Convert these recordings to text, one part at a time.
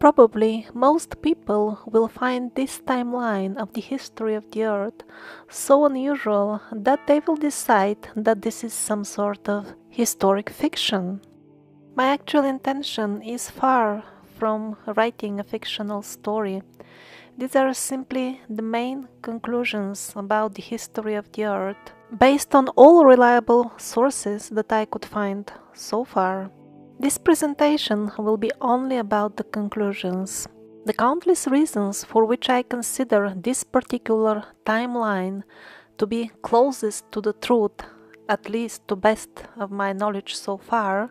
probably most people will find this timeline of the history of the earth so unusual that they will decide that this is some sort of historic fiction. My actual intention is far from writing a fictional story. These are simply the main conclusions about the history of the earth, based on all reliable sources that I could find so far. This presentation will be only about the conclusions. The countless reasons for which I consider this particular timeline to be closest to the truth, at least to best of my knowledge so far,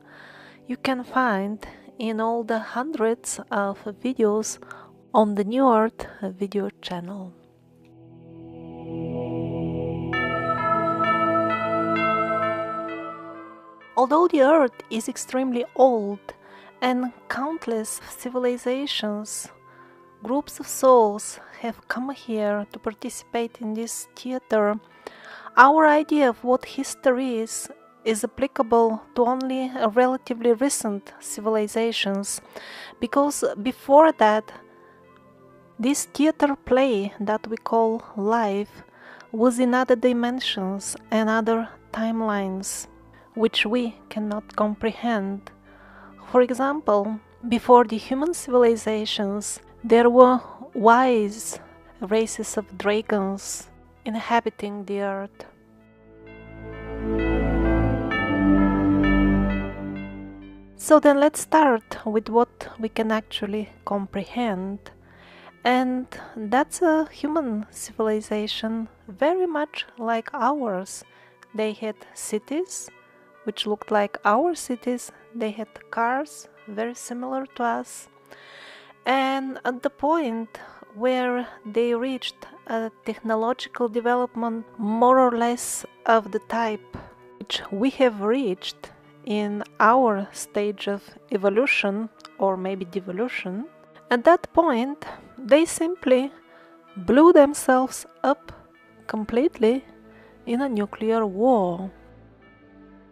you can find in all the hundreds of videos on the New Earth video channel. Although the Earth is extremely old and countless civilizations, groups of souls have come here to participate in this theater, our idea of what history is applicable to only relatively recent civilizations, because before that, this theater play that we call life was in other dimensions and other timelines, which we cannot comprehend. For example, before the human civilizations, there were wise races of dragons inhabiting the earth. So then let's start with what we can actually comprehend. And that's a human civilization very much like ours. They had cities which looked like our cities. They had cars very similar to us. And at the point where they reached a technological development more or less of the type which we have reached in our stage of evolution, or maybe devolution, at that point they simply blew themselves up completely in a nuclear war.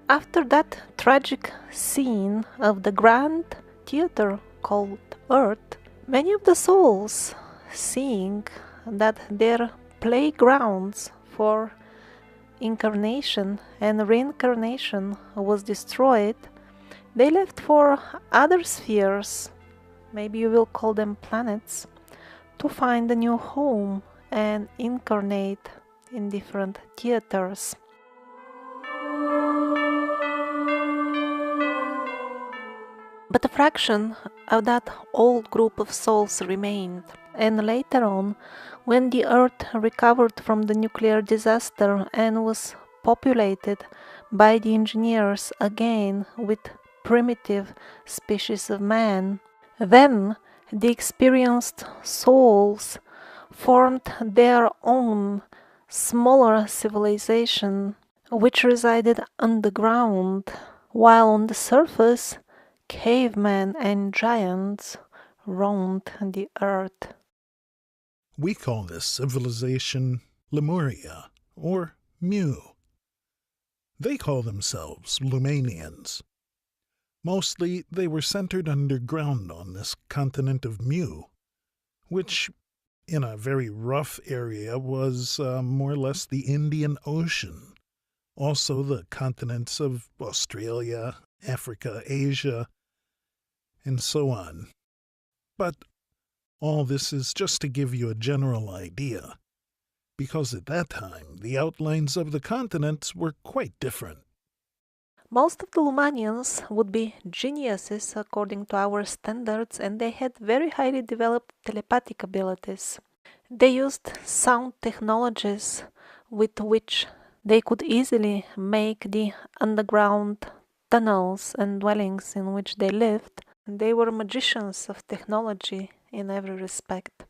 After that tragic scene of the grand theater called Earth, many of the souls, seeing that their playgrounds for incarnation and reincarnation was destroyed, they left for other spheres, maybe you will call them planets, to find a new home and incarnate in different theaters. But a fraction of that old group of souls remained, and later on, when the Earth recovered from the nuclear disaster and was populated by the engineers again with primitive species of man, then the experienced souls formed their own smaller civilization, which resided underground, while on the surface cavemen and giants roamed the earth. We call this civilization Lemuria, or Mu. They call themselves Lumanians. Mostly they were centered underground on this continent of Mu, which, in a very rough area, was more or less the Indian Ocean, also the continents of Australia, Africa, Asia, and so on. But all this is just to give you a general idea, because at that time the outlines of the continents were quite different. Most of the Lumanians would be geniuses according to our standards, and they had very highly developed telepathic abilities. They used sound technologies with which they could easily make the underground tunnels and dwellings in which they lived. They were magicians of technology in every respect.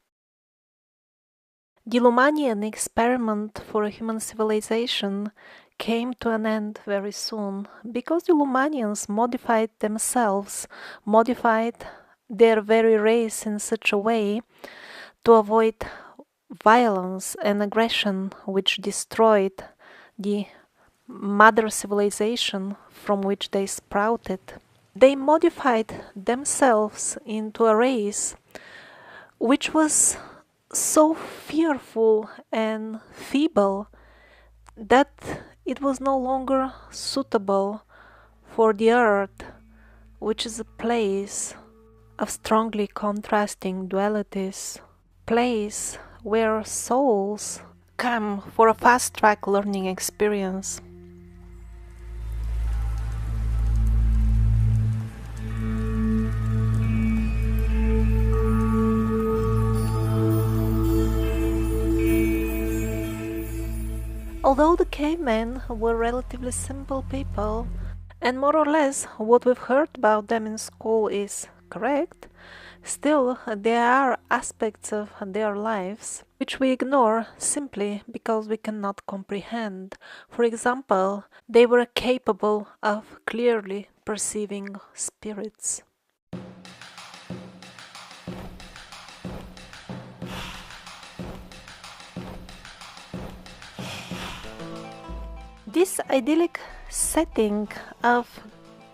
The Lumanian experiment for a human civilization came to an end very soon, because the Lumanians modified themselves, modified their very race in such a way to avoid violence and aggression which destroyed the mother civilization from which they sprouted. They modified themselves into a race which was so fearful and feeble that it was no longer suitable for the earth, which is a place of strongly contrasting dualities, place where souls come for a fast-track learning experience. Although the cavemen were relatively simple people, and more or less what we've heard about them in school is correct, still there are aspects of their lives which we ignore simply because we cannot comprehend. For example, they were capable of clearly perceiving spirits. This idyllic setting of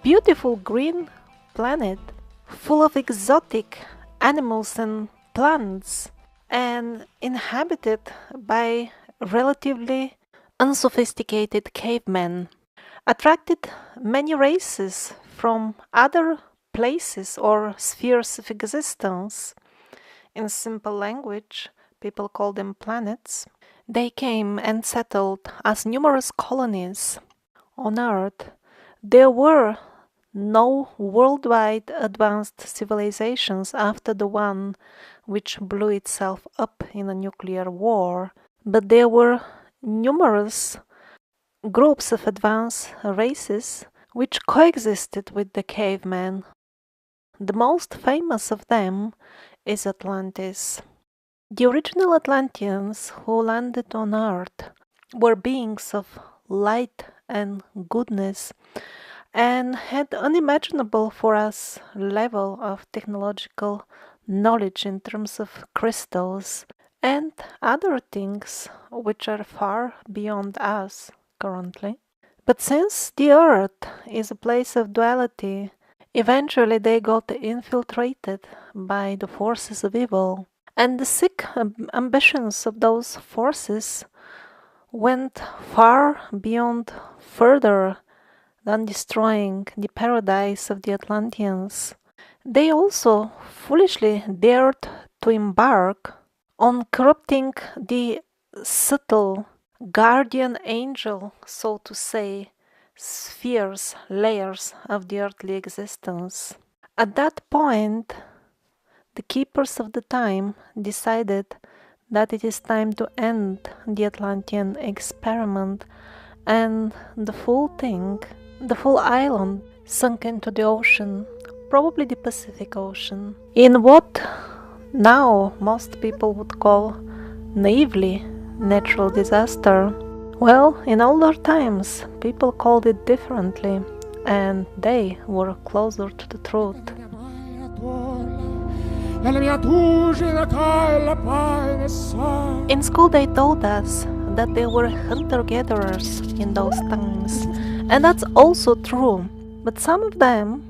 beautiful green planet full of exotic animals and plants and inhabited by relatively unsophisticated cavemen attracted many races from other places or spheres of existence. In simple language, people call them planets. They came and settled as numerous colonies on Earth. There were no worldwide advanced civilizations after the one which blew itself up in a nuclear war, but there were numerous groups of advanced races which coexisted with the cavemen. The most famous of them is Atlantis. The original Atlanteans who landed on Earth were beings of light and goodness and had unimaginable for us level of technological knowledge in terms of crystals and other things which are far beyond us currently. But since the Earth is a place of duality, eventually they got infiltrated by the forces of evil, and the sick ambitions of those forces went far beyond further than destroying the paradise of the Atlanteans. They also foolishly dared to embark on corrupting the subtle guardian angel, so to say, spheres, layers of the earthly existence. At that point, the keepers of the time decided that it is time to end the Atlantean experiment, and the full thing, the full island, sunk into the ocean, probably the Pacific Ocean, in what now most people would call naively natural disaster. Well, in older times, people called it differently, and they were closer to the truth. In school, they told us that they were hunter-gatherers in those times, and that's also true. But some of them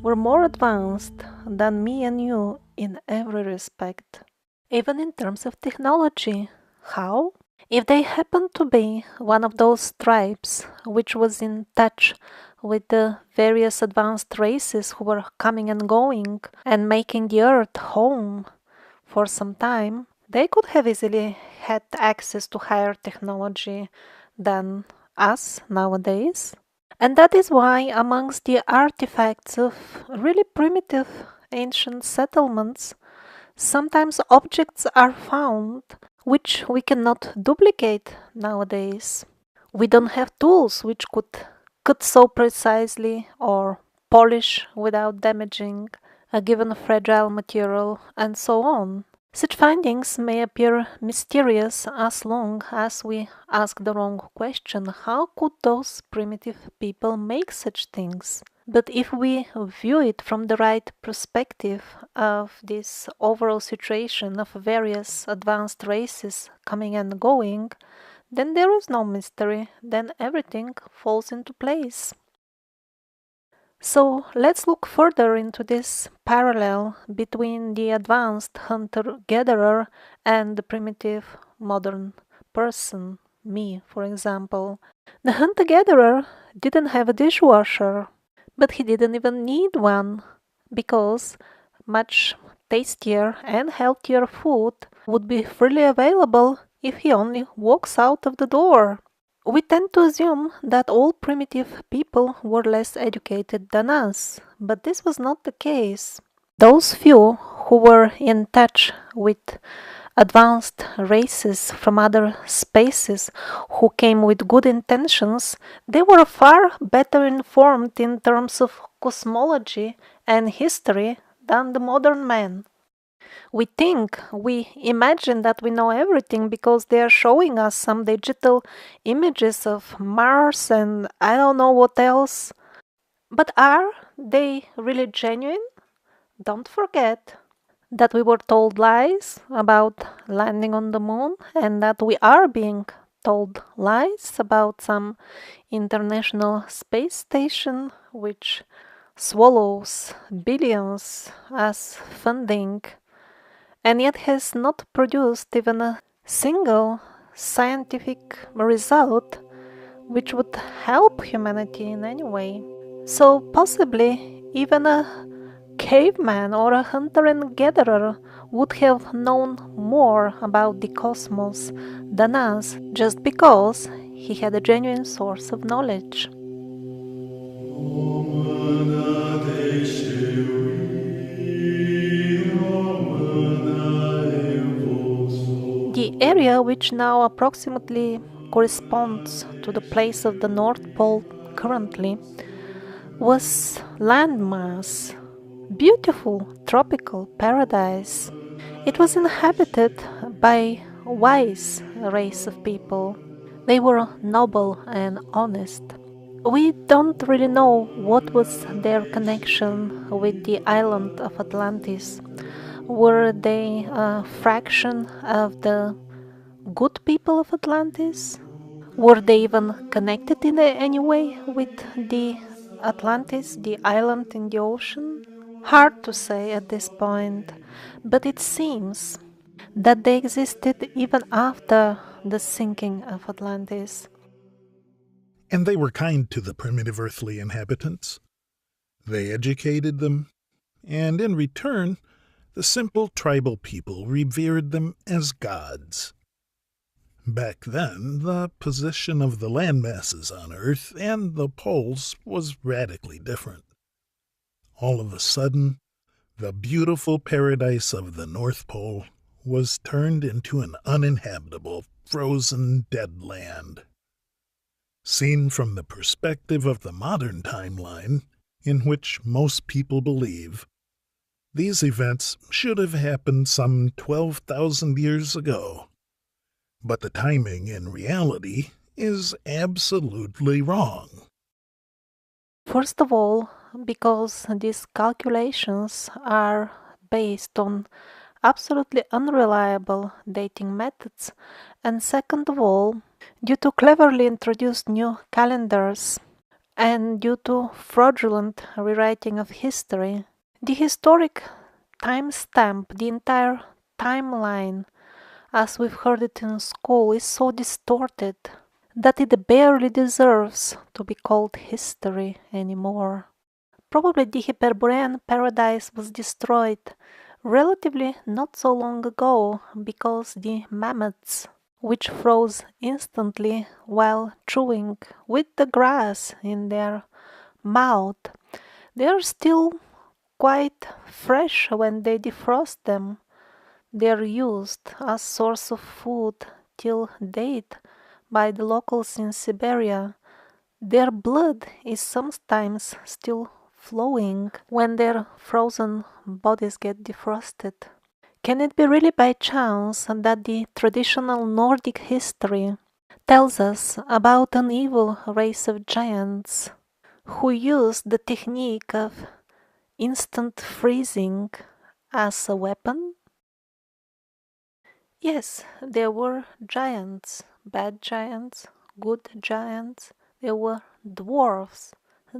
were more advanced than me and you in every respect, even in terms of technology. How? If they happened to be one of those tribes which was in touch with the various advanced races who were coming and going and making the earth home for some time, they could have easily had access to higher technology than us nowadays. And that is why amongst the artifacts of really primitive ancient settlements, sometimes objects are found which we cannot duplicate nowadays. We don't have tools which could cut so precisely or polish without damaging a given fragile material, and so on. Such findings may appear mysterious as long as we ask the wrong question: how could those primitive people make such things? But if we view it from the right perspective of this overall situation of various advanced races coming and going, then there is no mystery, then everything falls into place. So let's look further into this parallel between the advanced hunter-gatherer and the primitive modern person, me, for example. The hunter-gatherer didn't have a dishwasher, but he didn't even need one because much tastier and healthier food would be freely available if he only walks out of the door. We tend to assume that all primitive people were less educated than us, but this was not the case. Those few who were in touch with advanced races from other spaces who came with good intentions, they were far better informed in terms of cosmology and history than the modern man. We imagine that we know everything because they are showing us some digital images of Mars and I don't know what else. But are they really genuine? Don't forget that we were told lies about landing on the moon and that we are being told lies about some international space station which swallows billions as funding and yet has not produced even a single scientific result which would help humanity in any way. So, possibly, even a caveman or a hunter and gatherer would have known more about the cosmos than us just because he had a genuine source of knowledge. The area which now approximately corresponds to the place of the North Pole currently was landmass, beautiful tropical paradise. It was inhabited by a wise race of people. They were noble and honest. We don't really know what was their connection with the island of Atlantis. Were they a fraction of the good people of Atlantis? Were they even connected in any way with the Atlantis, the island in the ocean? Hard to say at this point, but it seems that they existed even after the sinking of Atlantis. And they were kind to the primitive earthly inhabitants. They educated them, and in return, the simple tribal people revered them as gods. Back then, the position of the land masses on Earth and the poles was radically different. All of a sudden, the beautiful paradise of the North Pole was turned into an uninhabitable, frozen, dead land. Seen from the perspective of the modern timeline, in which most people believe, these events should have happened some 12,000 years ago. But the timing in reality is absolutely wrong. First of all, because these calculations are based on absolutely unreliable dating methods, and second of all, due to cleverly introduced new calendars and due to fraudulent rewriting of history, the historic timestamp, the entire timeline, as we've heard it in school, is so distorted that it barely deserves to be called history anymore. Probably the Hyperborean paradise was destroyed relatively not so long ago because the mammoths, which froze instantly while chewing with the grass in their mouth, they are still quite fresh when they defrost them. They are used as source of food till date by the locals in Siberia. Their blood is sometimes still flowing when their frozen bodies get defrosted. Can it be really by chance that the traditional Nordic history tells us about an evil race of giants who used the technique of instant freezing as a weapon? Yes, there were giants, bad giants, good giants. There were dwarfs,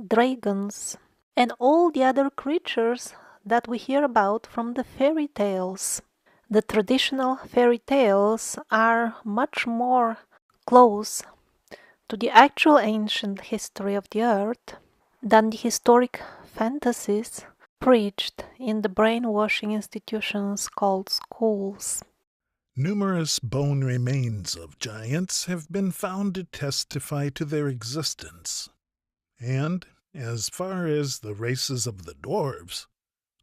dragons. and all the other creatures that we hear about from the fairy tales. The traditional fairy tales are much more close to the actual ancient history of the earth than the historic fantasies preached in the brainwashing institutions called schools. Numerous bone remains of giants have been found to testify to their existence. And, as far as the races of the dwarves,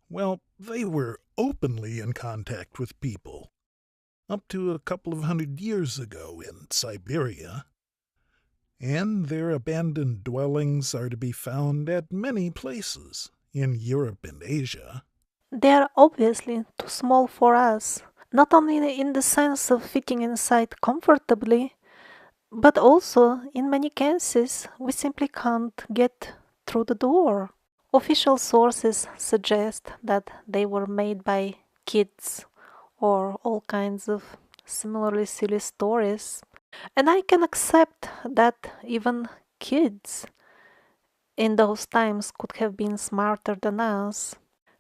well, they were openly in contact with people, up to a couple of 100 years ago in Siberia, and their abandoned dwellings are to be found at many places in Europe and Asia. They are obviously too small for us, not only in the sense of fitting inside comfortably, but also in many cases we simply can't get through the door. Official sources suggest that they were made by kids or all kinds of similarly silly stories. And I can accept that even kids in those times could have been smarter than us.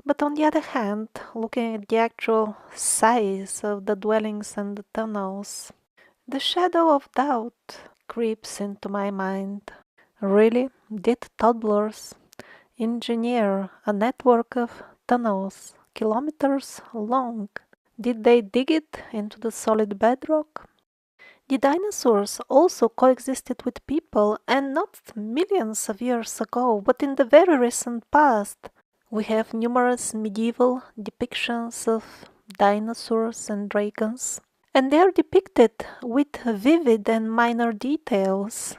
But on the other hand, looking at the actual size of the dwellings and the tunnels, the shadow of doubt creeps into my mind. Really, did toddlers engineer a network of tunnels kilometers long? Did they dig it into the solid bedrock? The dinosaurs also coexisted with people, and not millions of years ago, but in the very recent past. We have numerous medieval depictions of dinosaurs and dragons, and they are depicted with vivid and minor details.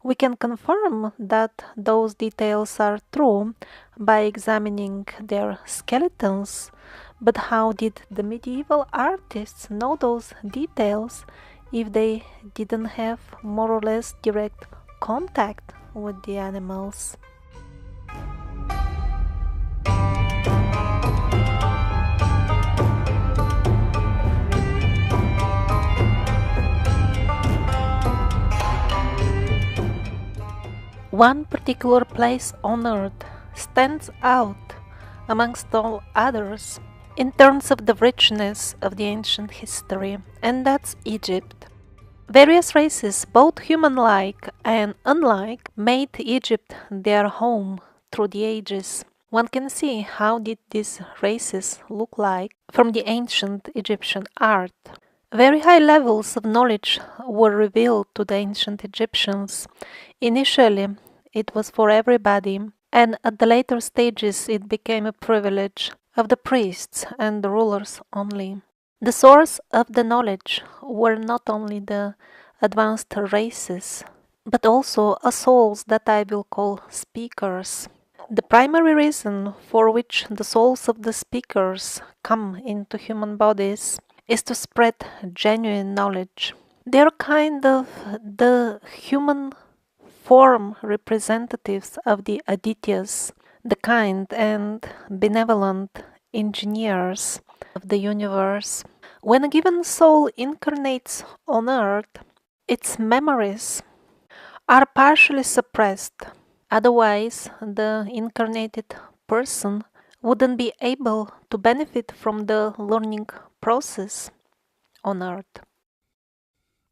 We can confirm that those details are true by examining their skeletons, but how did the medieval artists know those details if they didn't have more or less direct contact with the animals? One particular place on earth stands out amongst all others in terms of the richness of the ancient history, and that's Egypt. Various races, both human-like and unlike, made Egypt their home through the ages. One can see how did these races look like from the ancient Egyptian art. Very high levels of knowledge were revealed to the ancient Egyptians. Initially, it was for everybody, and at the later stages it became a privilege of the priests and the rulers only. The source of the knowledge were not only the advanced races, but also souls that I will call speakers. The primary reason for which the souls of the speakers come into human bodies is to spread genuine knowledge. They are kind of the human form representatives of the Adityas, the kind and benevolent engineers of the universe. When a given soul incarnates on earth, its memories are partially suppressed. Otherwise, the incarnated person wouldn't be able to benefit from the learning process on earth.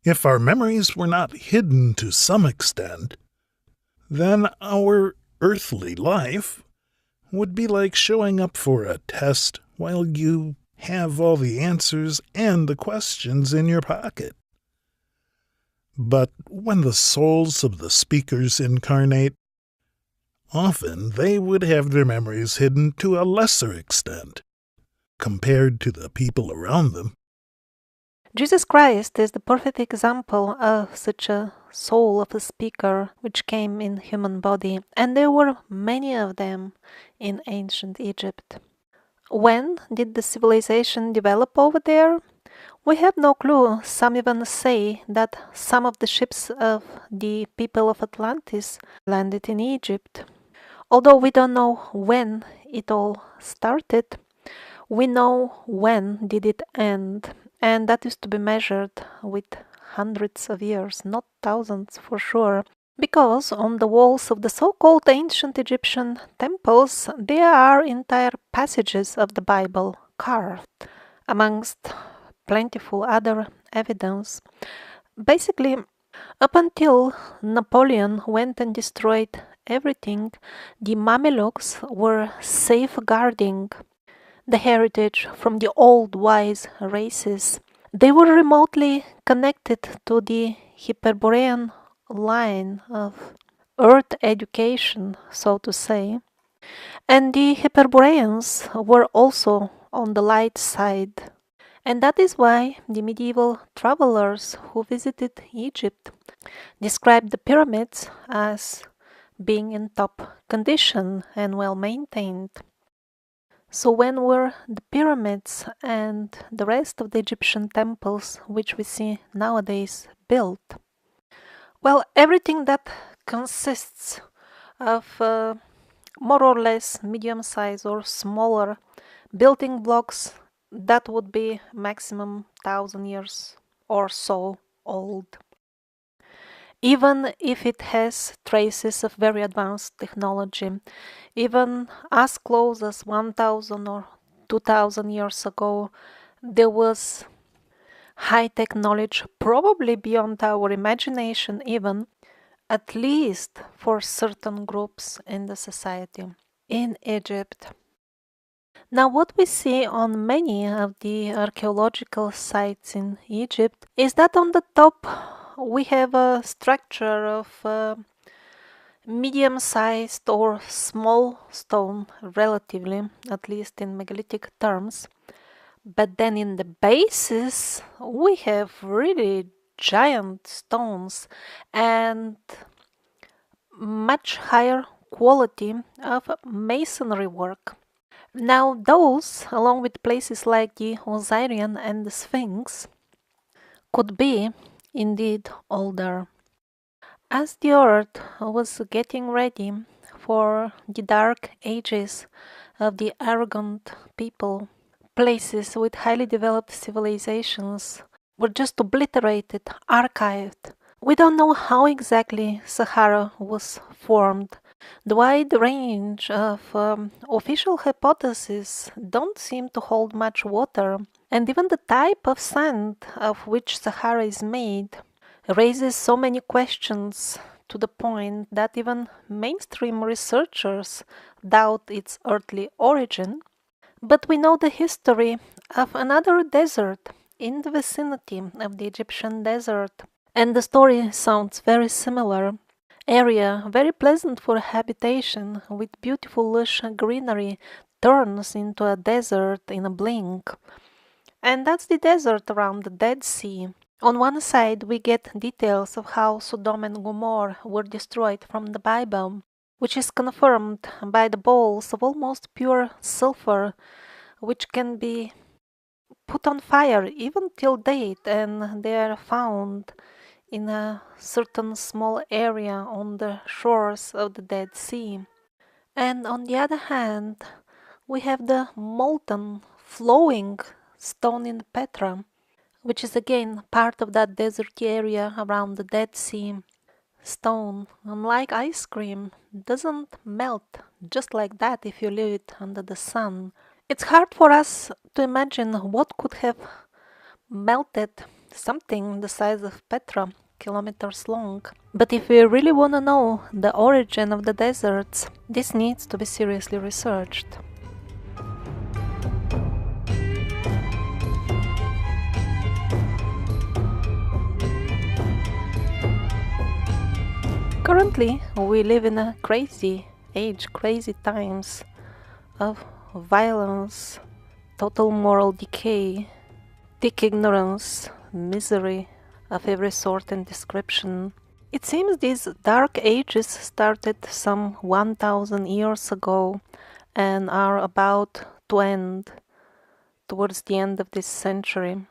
If our memories were not hidden to some extent, then our earthly life would be like showing up for a test while you have all the answers and the questions in your pocket. But when the souls of the speakers incarnate, often they would have their memories hidden to a lesser extent compared to the people around them. Jesus Christ is the perfect example of such a soul of a speaker which came in human body, and there were many of them in ancient Egypt. When did the civilization develop over there? We have no clue. Some even say that some of the ships of the people of Atlantis landed in Egypt. Although we don't know when it all started, we know when did it end, and that is to be measured with hundreds of years, not thousands for sure. Because on the walls of the so-called ancient Egyptian temples there are entire passages of the Bible carved, amongst plentiful other evidence. Basically, up until Napoleon went and destroyed everything, the Mamelukes were safeguarding the heritage from the old wise races. They were remotely connected to the Hyperborean line of earth education, so to say, and the Hyperboreans were also on the light side. And that is why the medieval travelers who visited Egypt described the pyramids as being in top condition and well maintained. So when were the pyramids and the rest of the Egyptian temples which we see nowadays built? Well, everything that consists of more or less medium size or smaller building blocks, that would be maximum 1,000 years or so old. Even if it has traces of very advanced technology, even as close as 1,000 or 2,000 years ago, there was high-tech knowledge, probably beyond our imagination even, at least for certain groups in the society in Egypt. Now, what we see on many of the archaeological sites in Egypt is that on the top we have a structure of medium-sized or small stone, relatively, at least in megalithic terms. But then in the bases we have really giant stones and much higher quality of masonry work. Now those, along with places like the Osirian and the Sphinx, could be indeed older. As the earth was getting ready for the dark ages of the arrogant people, places with highly developed civilizations were just obliterated, archived. We don't know how exactly Sahara was formed. The wide range of official hypotheses don't seem to hold much water, and even the type of sand of which Sahara is made raises so many questions to the point that even mainstream researchers doubt its earthly origin. But we know the history of another desert in the vicinity of the Egyptian desert, and the story sounds very similar. Area very pleasant for habitation, with beautiful lush greenery, turns into a desert in a blink. And that's the desert around the Dead Sea. On one side we get details of how Sodom and Gomorrah were destroyed from the Bible, which is confirmed by the balls of almost pure sulfur, which can be put on fire even till date, and they are found in a certain small area on the shores of the Dead Sea. And on the other hand, we have the molten, flowing stone in Petra, which is again part of that desert area around the Dead Sea. Stone, unlike ice cream, doesn't melt just like that if you leave it under the sun. It's hard for us to imagine what could have melted something the size of Petra, kilometers long. But if we really want to know the origin of the deserts, this needs to be seriously researched. Currently, we live in a crazy age, crazy times of violence, total moral decay, thick ignorance, misery of every sort and description. It seems these dark ages started some 1,000 years ago and are about to end towards the end of this century.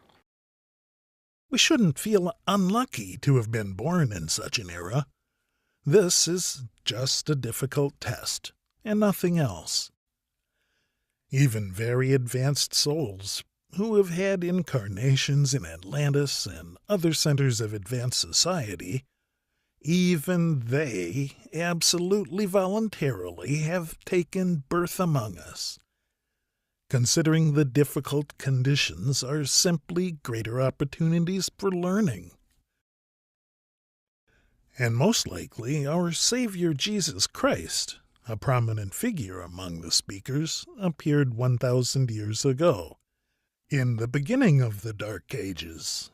We shouldn't feel unlucky to have been born in such an era. This is just a difficult test, and nothing else. Even very advanced souls who have had incarnations in Atlantis and other centers of advanced society Even they absolutely voluntarily have taken birth among us. Considering the difficult conditions are simply greater opportunities for learning. And most likely our Savior Jesus Christ, a prominent figure among the speakers, appeared 1,000 years ago, in the beginning of the Dark Ages.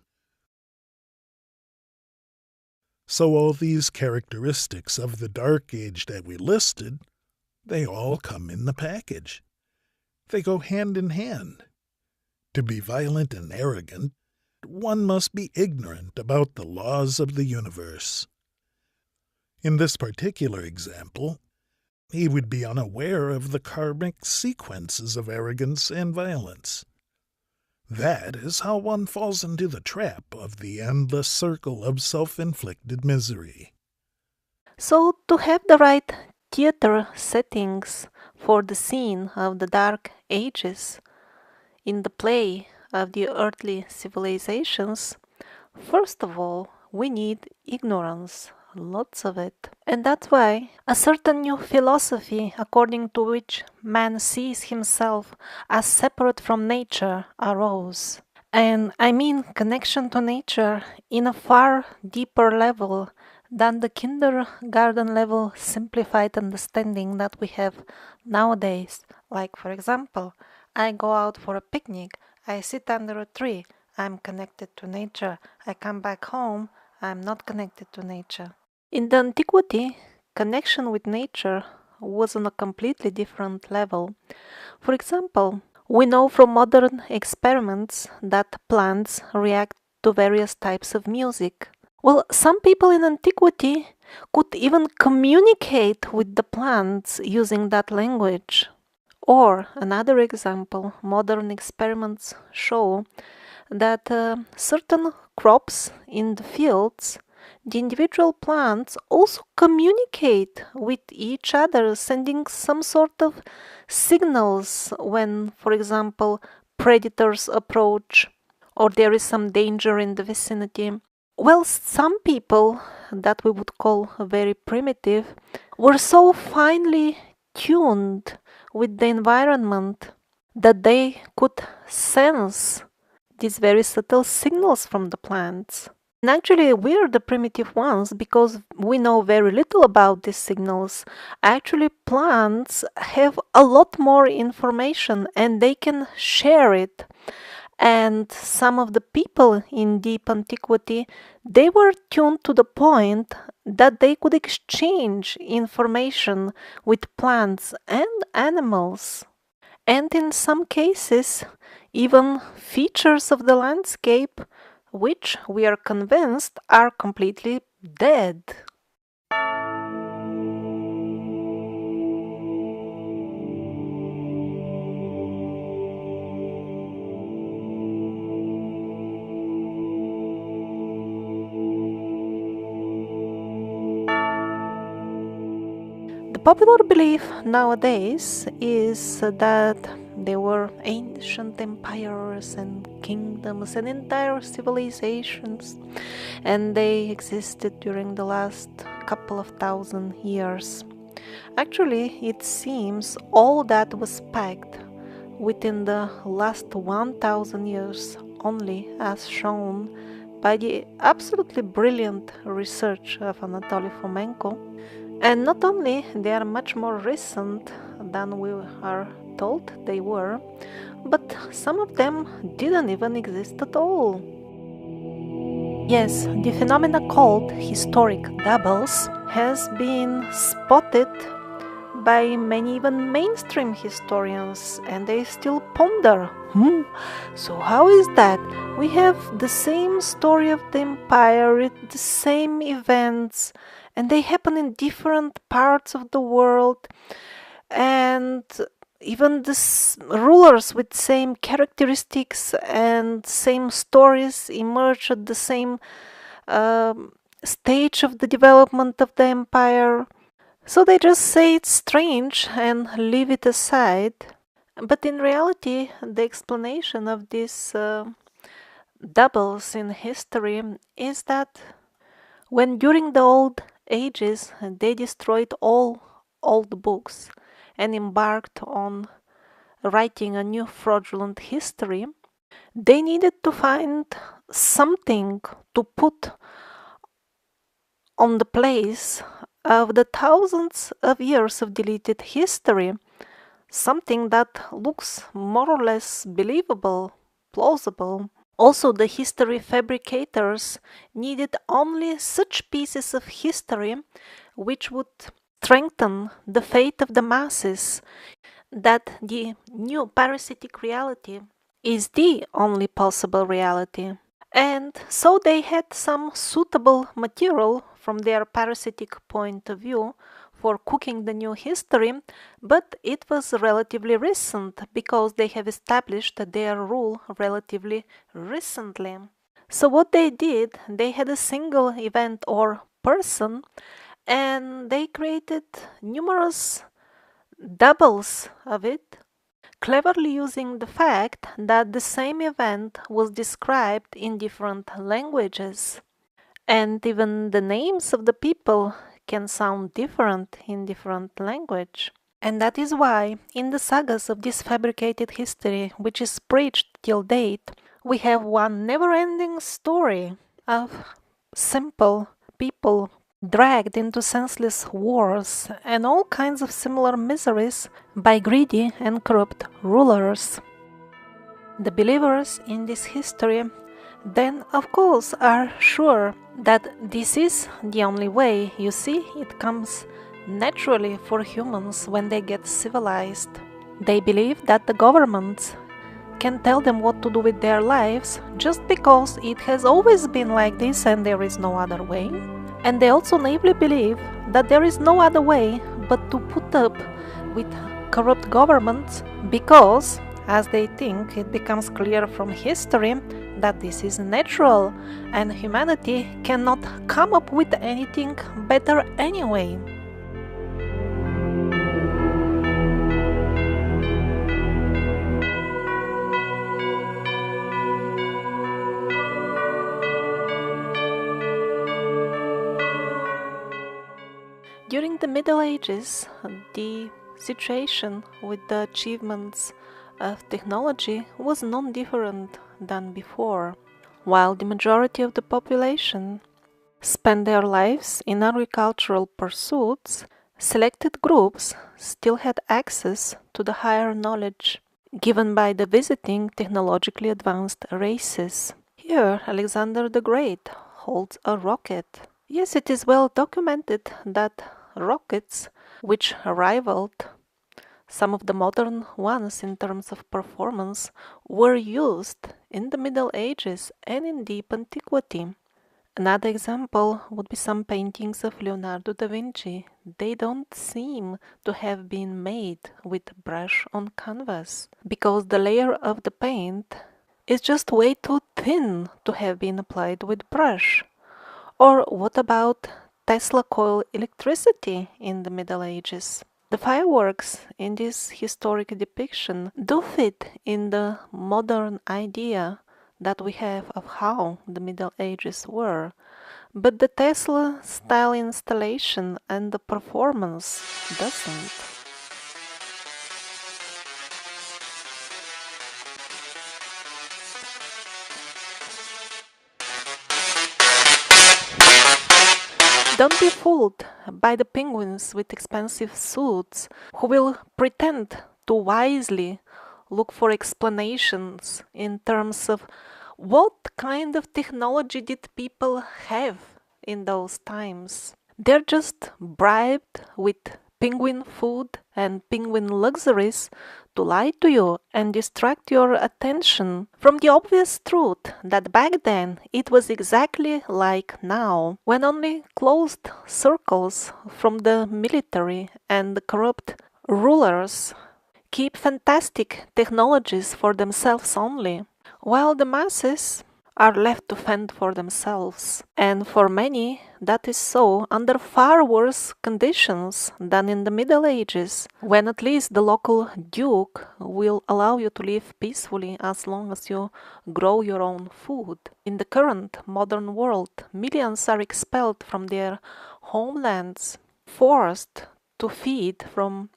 So all these characteristics of the Dark Age that we listed, they all come in the package. They go hand in hand. To be violent and arrogant, one must be ignorant about the laws of the universe. In this particular example, he would be unaware of the karmic sequences of arrogance and violence. That is how one falls into the trap of the endless circle of self-inflicted misery. So, to have the right theater settings for the scene of the Dark Ages in the play of the earthly civilizations, first of all, we need ignorance, lots of it. And that's why a certain new philosophy according to which man sees himself as separate from nature arose. And I mean connection to nature in a far deeper level than the kindergarten level simplified understanding that we have nowadays. Like, for example, I go out for a picnic, I sit under a tree, I'm connected to nature. I come back home, I'm not connected to nature. In the antiquity, connection with nature was on a completely different level. For example, we know from modern experiments that plants react to various types of music. Well, some people in antiquity could even communicate with the plants using that language. Or, another example, modern experiments show that certain crops in the fields, the individual plants also communicate with each other, sending some sort of signals when, for example, predators approach or there is some danger in the vicinity. Well, some people that we would call very primitive were so finely tuned with the environment that they could sense these very subtle signals from the plants. And actually, we're the primitive ones because we know very little about these signals. Actually, plants have a lot more information and they can share it. And some of the people in deep antiquity, they were tuned to the point that they could exchange information with plants and animals. And in some cases, even features of the landscape which we are convinced are completely dead. The popular belief nowadays is that there were ancient empires and kingdoms and entire civilizations, and they existed during the last couple of thousand years. Actually, it seems all that was packed within the last 1000 years only, as shown by the absolutely brilliant research of Anatoly Fomenko. And not only they are much more recent than we are told they were, but some of them didn't even exist at all. Yes, the phenomena called historic doubles has been spotted by many even mainstream historians, and they still ponder, so how is that? We have the same story of the empire, the same events, and they happen in different parts of the world, and even the rulers with same characteristics and same stories emerge at the same stage of the development of the empire. So they just say it's strange and leave it aside. But in reality, the explanation of these doubles in history is that When during the old ages they destroyed all old books and embarked on writing a new fraudulent history, they needed to find something to put on the place of the thousands of years of deleted history, something that looks more or less believable, plausible. Also, the history fabricators needed only such pieces of history which would strengthen the faith of the masses that the new parasitic reality is the only possible reality. And so they had some suitable material from their parasitic point of view for cooking the new history, but it was relatively recent because they have established their rule relatively recently. So what they did, they had a single event or person, and they created numerous doubles of it, cleverly using the fact that the same event was described in different languages. And even the names of the people can sound different in different language. And that is why, in the sagas of this fabricated history, which is preached till date, we have one never-ending story of simple people dragged into senseless wars and all kinds of similar miseries by greedy and corrupt rulers. The believers in this history then, of course, are sure that this is the only way. You see, it comes naturally for humans when they get civilized. They believe that the governments can tell them what to do with their lives just because it has always been like this and there is no other way. And they also naively believe that there is no other way but to put up with corrupt governments because, as they think, it becomes clear from history that this is natural and humanity cannot come up with anything better anyway. During the Middle Ages, the situation with the achievements of technology was non-different than before. While the majority of the population spent their lives in agricultural pursuits, selected groups still had access to the higher knowledge given by the visiting technologically advanced races. Here, Alexander the Great holds a rocket. Yes, it is well documented that rockets, which rivaled some of the modern ones in terms of performance, were used in the Middle Ages and in deep antiquity. Another example would be some paintings of Leonardo da Vinci. They don't seem to have been made with brush on canvas, because the layer of the paint is just way too thin to have been applied with brush. Or what about Tesla coil electricity in the Middle Ages? The fireworks in this historic depiction do fit in the modern idea that we have of how the Middle Ages were, but the Tesla style installation and the performance doesn't. Don't be fooled by the penguins with expensive suits who will pretend to wisely look for explanations in terms of what kind of technology did people have in those times. They're just bribed with penguin food and penguin luxuries to lie to you and distract your attention from the obvious truth that back then it was exactly like now, when only closed circles from the military and the corrupt rulers keep fantastic technologies for themselves only, while the masses are left to fend for themselves. And for many, that is so under far worse conditions than in the Middle Ages, when at least the local duke will allow you to live peacefully as long as you grow your own food. In the current modern world, millions are expelled from their homelands, forced to feed from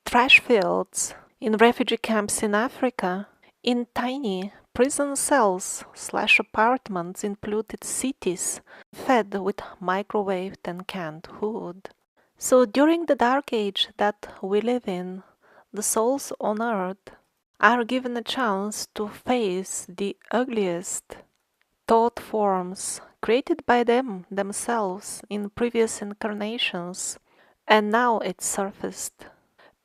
trash fields, in refugee camps in Africa, in tiny prison cells / apartments in polluted cities, fed with microwaved and canned food. So during the dark age that we live in, the souls on earth are given a chance to face the ugliest thought forms created by them themselves in previous incarnations, and now it's surfaced.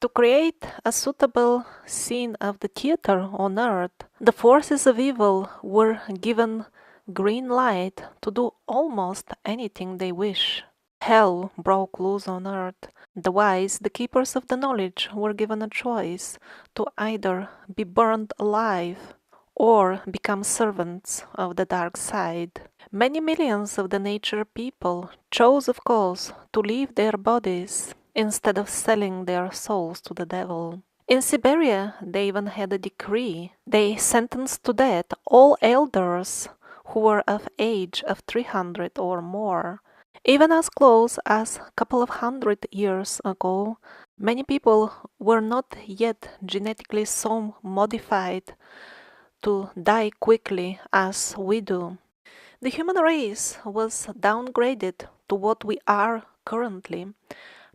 To create a suitable scene of the theater on earth, the forces of evil were given green light to do almost anything they wish. Hell broke loose on earth. The wise, the keepers of the knowledge, were given a choice to either be burned alive or become servants of the dark side. Many millions of the nature people chose, of course, to leave their bodies instead of selling their souls to the devil. In Siberia, they even had a decree. They sentenced to death all elders who were of age of 300 or more. Even as close as a couple of hundred years ago, many people were not yet genetically so modified to die quickly as we do. The human race was downgraded to what we are currently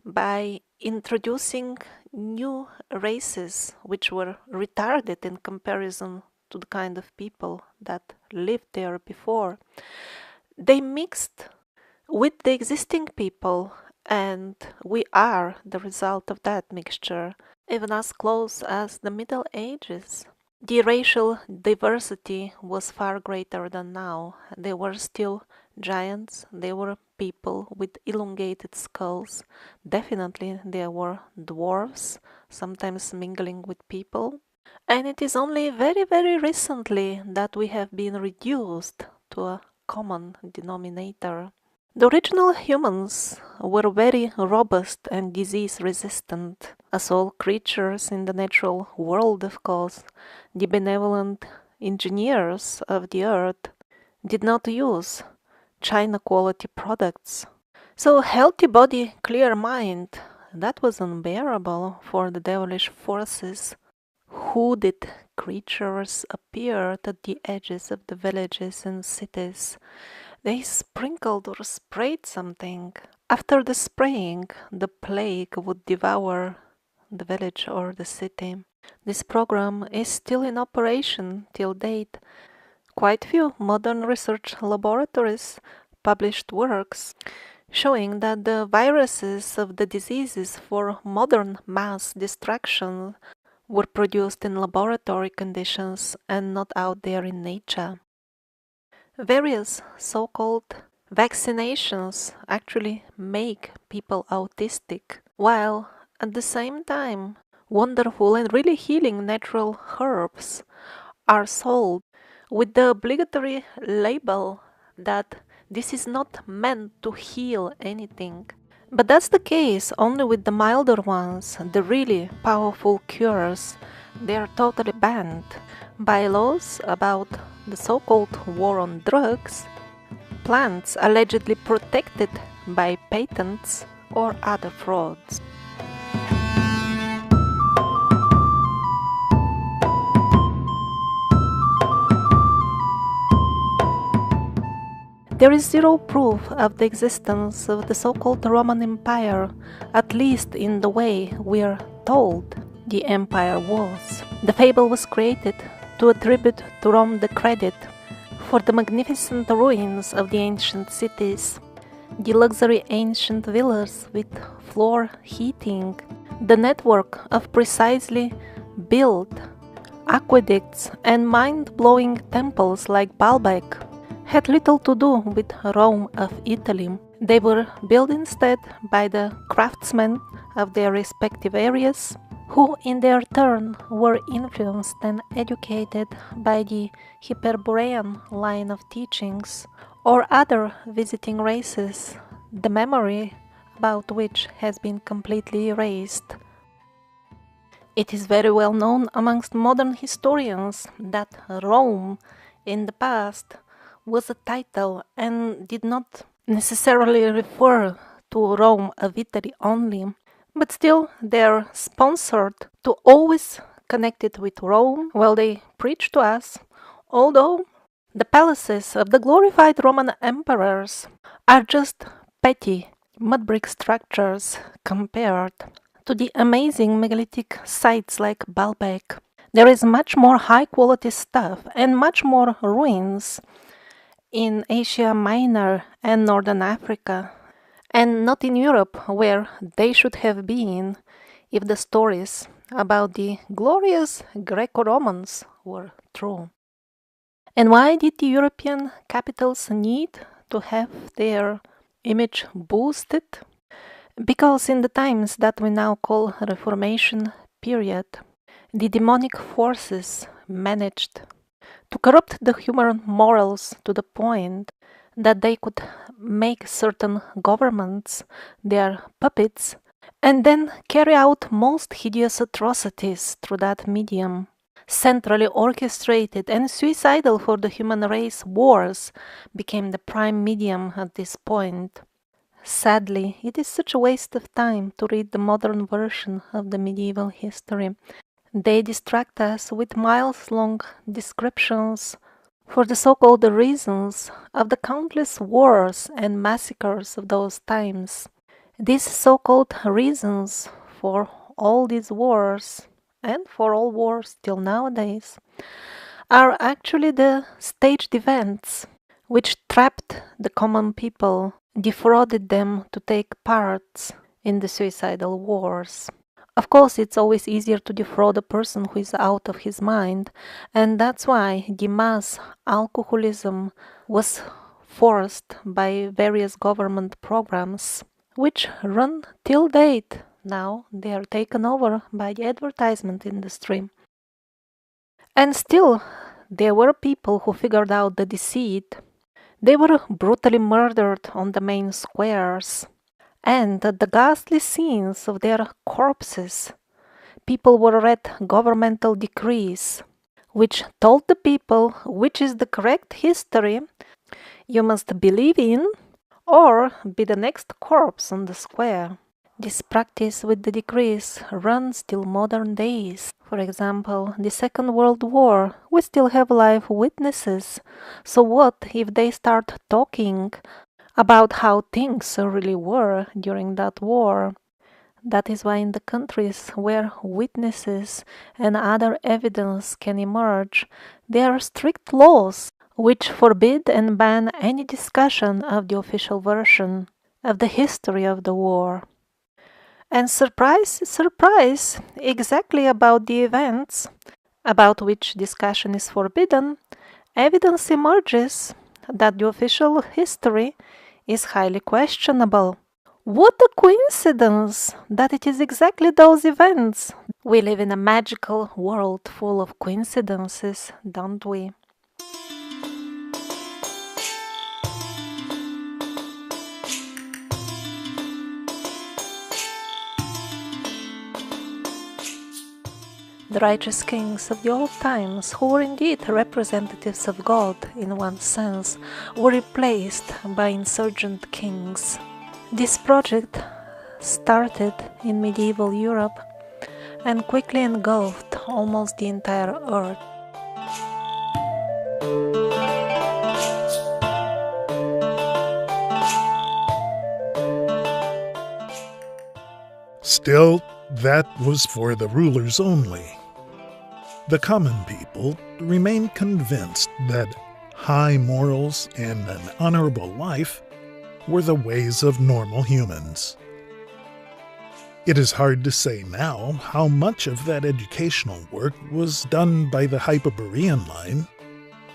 by introducing new races which were retarded in comparison to the kind of people that lived there before. They mixed with the existing people, and we are the result of that mixture, even as close as the Middle Ages. The racial diversity was far greater than now. There were still giants, there were people with elongated skulls. Definitely there were dwarfs, sometimes mingling with people. And it is only very, very recently that we have been reduced to a common denominator. The original humans were very robust and disease resistant, as all creatures in the natural world, of course. The benevolent engineers of the earth did not use China quality products. So healthy body, clear mind, that was unbearable for the devilish forces. Hooded creatures appeared at the edges of the villages and cities. They sprinkled or sprayed something. After the spraying, the plague would devour the village or the city. This program is still in operation till date. Quite few modern research laboratories published works showing that the viruses of the diseases for modern mass destruction were produced in laboratory conditions and not out there in nature. Various so-called vaccinations actually make people autistic, while at the same time wonderful and really healing natural herbs are sold with the obligatory label that this is not meant to heal anything. But that's the case only with the milder ones, the really powerful cures. They are totally banned by laws about the so-called war on drugs, plants allegedly protected by patents or other frauds. There is zero proof of the existence of the so-called Roman Empire, at least in the way we're told the empire was. The fable was created to attribute to Rome the credit for the magnificent ruins of the ancient cities, the luxury ancient villas with floor heating, the network of precisely built aqueducts and mind-blowing temples like Baalbek had little to do with Rome of Italy. They were built instead by the craftsmen of their respective areas, who in their turn were influenced and educated by the Hyperborean line of teachings or other visiting races, the memory about which has been completely erased. It is very well known amongst modern historians that Rome in the past was a title and did not necessarily refer to Rome of Italy only, but still they're sponsored to always connect it with Rome while they preach to us, although the palaces of the glorified Roman emperors are just petty mud brick structures compared to the amazing megalithic sites like Baalbek. There is much more high quality stuff and much more ruins in Asia Minor and Northern Africa, and not in Europe where they should have been if the stories about the glorious Greco-Romans were true. And why did the European capitals need to have their image boosted? Because in the times that we now call Reformation period, the demonic forces managed to corrupt the human morals to the point that they could make certain governments their puppets and then carry out most hideous atrocities through that medium. Centrally orchestrated and suicidal for the human race wars became the prime medium at this point. Sadly, it is such a waste of time to read the modern version of the medieval history. They distract us with miles-long descriptions for the so-called reasons of the countless wars and massacres of those times. These so-called reasons for all these wars, and for all wars till nowadays, are actually the staged events which trapped the common people, defrauded them to take part in the suicidal wars. Of course, it's always easier to defraud a person who is out of his mind, and that's why the mass alcoholism was forced by various government programs, which run till date. Now they are taken over by the advertisement industry. And still, there were people who figured out the deceit. They were brutally murdered on the main squares. And at the ghastly scenes of their corpses, people were read governmental decrees, which told the people which is the correct history you must believe in or be the next corpse on the square. This practice with the decrees runs till modern days. For example, the Second World War, we still have live witnesses. So what if they start talking about how things really were during that war? That is why in the countries where witnesses and other evidence can emerge, there are strict laws which forbid and ban any discussion of the official version of the history of the war. And surprise, surprise, exactly about the events about which discussion is forbidden, evidence emerges that the official history is highly questionable. What a coincidence that it is exactly those events. We live in a magical world full of coincidences, don't we? The righteous kings of the old times, who were indeed representatives of God in one sense, were replaced by insurgent kings. This project started in medieval Europe and quickly engulfed almost the entire earth. Still, that was for the rulers only. The common people remained convinced that high morals and an honorable life were the ways of normal humans. It is hard to say now how much of that educational work was done by the Hyperborean line,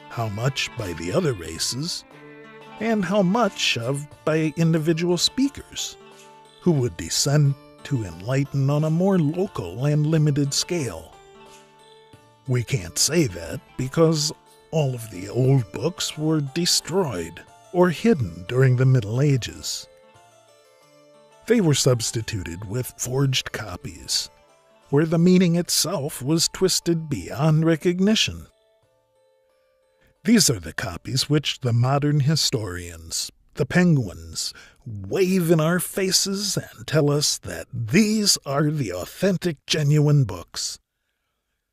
how much by the other races, and how much of by individual speakers who would descend to enlighten on a more local and limited scale. We can't say that because all of the old books were destroyed or hidden during the Middle Ages. They were substituted with forged copies, where the meaning itself was twisted beyond recognition. These are the copies which the modern historians, the penguins, wave in our faces and tell us that these are the authentic, genuine books.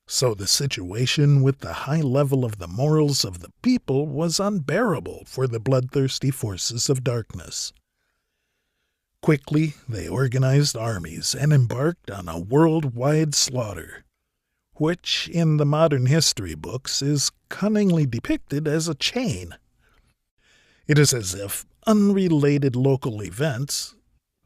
So the situation with the high level of the morals of the people was unbearable for the bloodthirsty forces of darkness. Quickly, they organized armies and embarked on a worldwide slaughter, which in the modern history books is cunningly depicted as a chain. It is as if unrelated local events,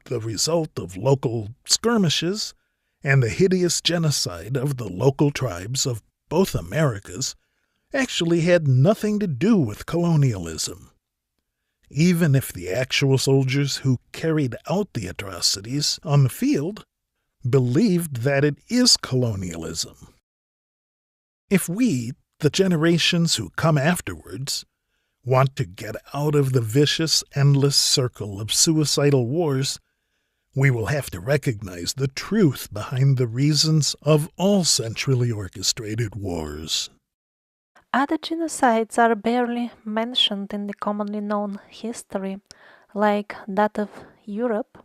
the result of local skirmishes, and the hideous genocide of the local tribes of both Americas actually had nothing to do with colonialism. Even if the actual soldiers who carried out the atrocities on the field believed that it is colonialism. If we, the generations who come afterwards, want to get out of the vicious, endless circle of suicidal wars, we will have to recognize the truth behind the reasons of all centrally orchestrated wars. Other genocides are barely mentioned in the commonly known history, like that of Europe,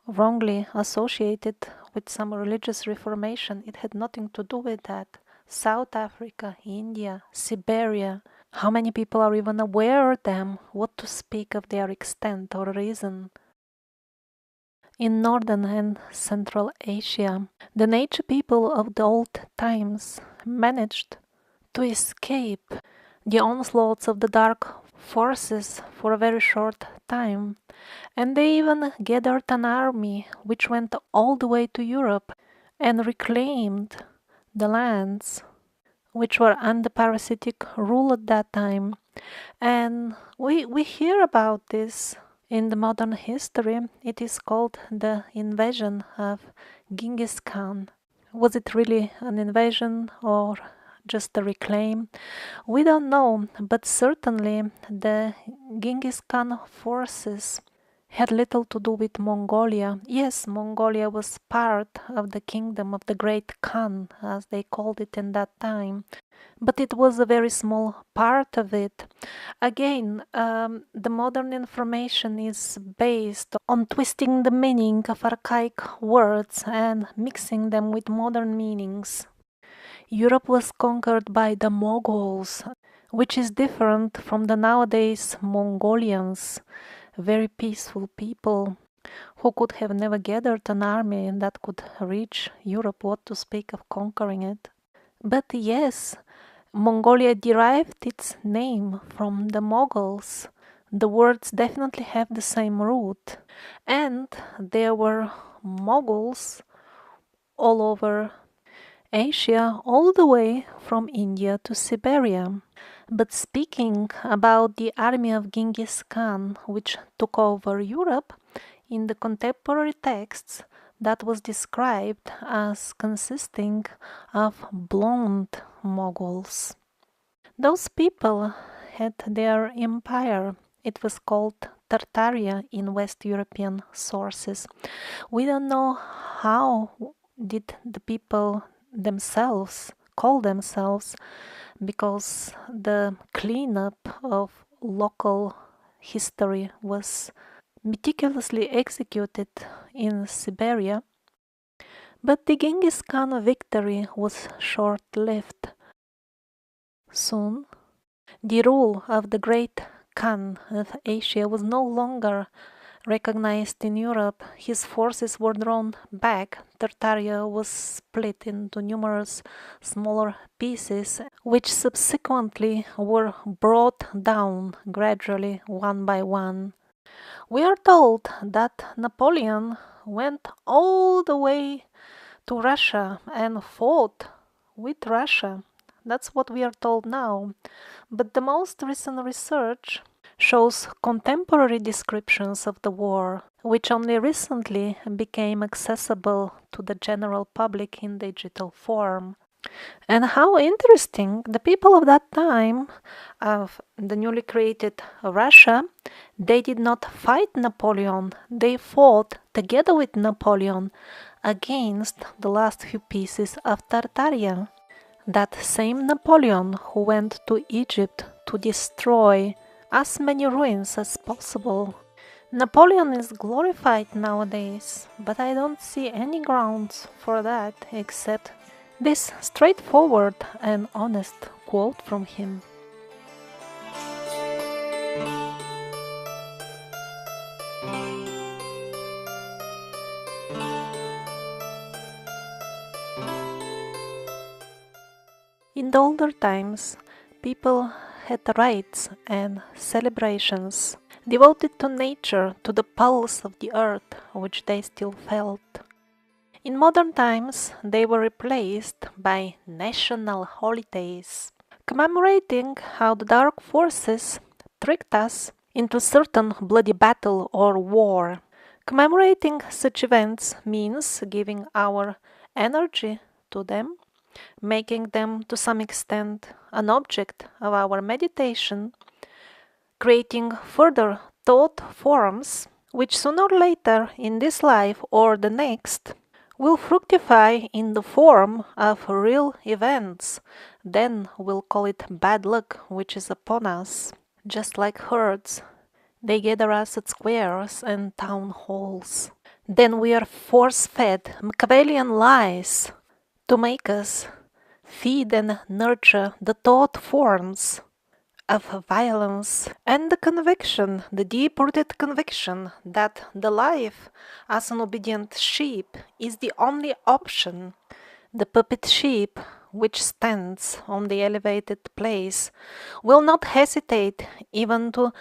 wrongly associated with some religious reformation. It had nothing to do with that. South Africa, India, Siberia. How many people are even aware of them? What to speak of their extent or reason? In Northern and Central Asia, the nature people of the old times managed to escape the onslaughts of the dark forces for a very short time, and they even gathered an army which went all the way to Europe and reclaimed the lands which were under parasitic rule at that time. And we hear about this in the modern history. It is called the invasion of Genghis Khan. Was it really an invasion or just a reclaim? We don't know, but certainly the Genghis Khan forces had little to do with Mongolia. Yes, Mongolia was part of the kingdom of the Great Khan, as they called it in that time, but it was a very small part of it. Again, the modern information is based on twisting the meaning of archaic words and mixing them with modern meanings. Europe was conquered by the Mongols, which is different from the nowadays Mongolians, very peaceful people who could have never gathered an army that could reach Europe, what to speak of conquering it. But yes, Mongolia derived its name from the Mongols. The words definitely have the same root, and there were Mongols all over Asia, all the way from India to Siberia. But speaking about the army of Genghis Khan, which took over Europe, in the contemporary texts, that was described as consisting of blonde Mongols. Those people had their empire. It was called Tartaria in West European sources. We don't know how did the people themselves call themselves, because the cleanup of local history was meticulously executed in Siberia. But the Genghis Khan victory was short-lived. Soon, the rule of the great Khan of Asia was no longer recognized in Europe. His forces were drawn back. Tartaria was split into numerous smaller pieces, which subsequently were brought down gradually one by one. We are told that Napoleon went all the way to Russia and fought with Russia. That's what we are told now. But the most recent research shows contemporary descriptions of the war, which only recently became accessible to the general public in digital form. And how interesting, the people of that time, of the newly created Russia, they did not fight Napoleon, they fought together with Napoleon against the last few pieces of Tartaria. That same Napoleon who went to Egypt to destroy as many ruins as possible. Napoleon is glorified nowadays, but I don't see any grounds for that except this straightforward and honest quote from him. In the older times, people had rites and celebrations devoted to nature, to the pulse of the earth, which they still felt. In modern times, they were replaced by national holidays, commemorating how the dark forces tricked us into certain bloody battle or war. Commemorating such events means giving our energy to them, making them to some extent an object of our meditation, creating further thought forms which sooner or later in this life or the next will fructify in the form of real events. Then we'll call it bad luck which is upon us. Just like herds, they gather us at squares and town halls. Then we are force-fed Machiavellian lies to make us feed and nurture the thought forms of violence and the conviction, the deep-rooted conviction that the life as an obedient sheep is the only option. The puppet sheep, which stands on the elevated place, will not hesitate even to